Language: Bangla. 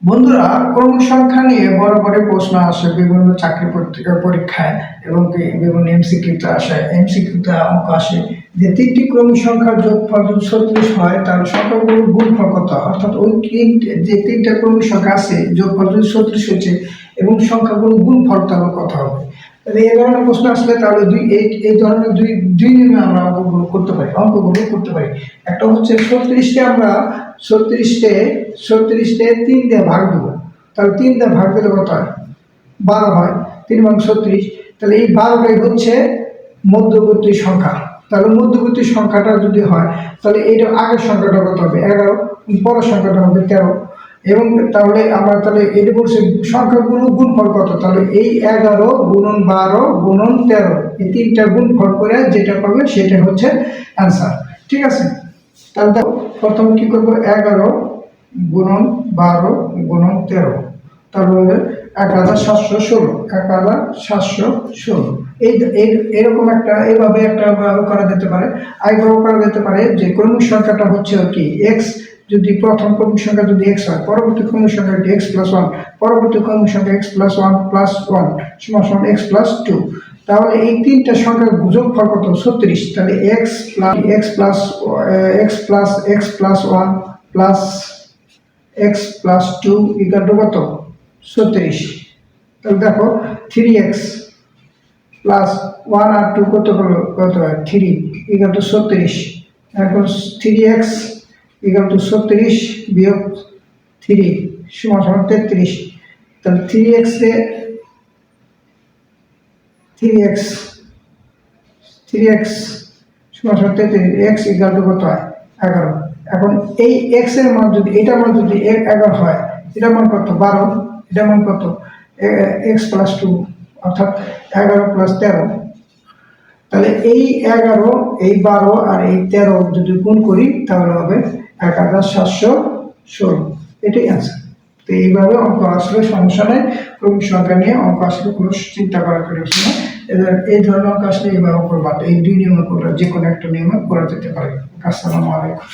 বন্ধুরা, ক্রমিক সংখ্যা নিয়ে বরাবরই প্রশ্ন আসে বিভিন্ন চাকরি পরীক্ষায় এবং বিভিন্ন এমসিকিউতে আসে। এমসিকিউতে অঙ্ক আসে যে তিনটি ক্রমিক সংখ্যার যোগফল যদি 36 হয় তাহলে সংখ্যাগুলোর গুণফল কত, অর্থাৎ ওই যে তিনটা ক্রমিক সংখ্যা আছে যোগফল যদি 36 হচ্ছে এবং সংখ্যাগুলোর গুণফল তাহলে কত হবে। তাহলে এই ধরনের প্রশ্ন আসলে তাহলে এই ধরনের দুই নিয়মে আমরা অঙ্কগুলো করতে পারি। একটা হচ্ছে 36কে আমরা 36টে 3 দিয়ে ভাগ দেবো। তাহলে 3 দিয়ে ভাগ দিলে কত হয়? 12 হয়। 3 ভাগ 36, তাহলে এই 12টাই হচ্ছে মধ্যবর্তী সংখ্যা। তাহলে মধ্যবর্তী সংখ্যাটা যদি হয় তাহলে এইটা আগের সংখ্যাটা কত হবে? 11, পরের সংখ্যাটা হবে 13। এবং তাহলে আমরা এটা বলছি সংখ্যাগুলো গুণফল কত, তাহলে এই 11 গুণন 12 গুণন 13 এই তিনটা গুণফল করে যেটা পাবে সেটা হচ্ছে অ্যান্সার। ঠিক আছে, তাহলে প্রথম কি করবো? 11 গুণন 12 গুণন 13, তারপরে 1716। 1716 এরকম এইভাবে করা যেতে পারে। আরেকভাবে করা যেতে পারে যে ক্রমিক সংখ্যাটা হচ্ছে কি এক্স, যদি প্রথম ক্রমিক সংখ্যা যদি এক্স হয়, পরবর্তী ক্রমিক সংখ্যা এক্স প্লাস ওয়ান, পরবর্তী ক্রমিক সংখ্যা x plus one plus one সমান এক্স প্লাস টু। তাহলে এই তিনটা সংখ্যার যোগফল কত? 36। তাহলে x plus one plus x plus two equal to কত? 36। তাহলে দেখো 3x প্লাস 1 আর 2 কত হয়? 3 ইকুয়াল টু 36। এখন 3x ইকুয়াল টু 36 বিয়োগ 3 সমান 33। তাহলে 3x সমান 33, x ইকুয়াল টু কত হয়? 11। এখন এই x এর মান যদি এটার মান যদি 11 হয়, এটার মান কত? 12, এটার মান কত? x প্লাস 2 অর্থাৎ 11 প্লাস 13। তাহলে এই 11 এই 12 আর এই 13 যদি গুণ করি তাহলে হবে 1716। এটাই অ্যান্সার। তো এইভাবে অঙ্ক আসলে সমস্যা নেই। ক্রমিক সংখ্যা নিয়ে অঙ্ক আসলে কোনো চিন্তা করার প্রয়োজন নেই। এই ধরনের অঙ্ক আসলে এইভাবে করবা, এই দুই নিয়মে করা, যে কোনো একটা নিয়মে করা যেতে পারে। আসসালামু আলাইকুম।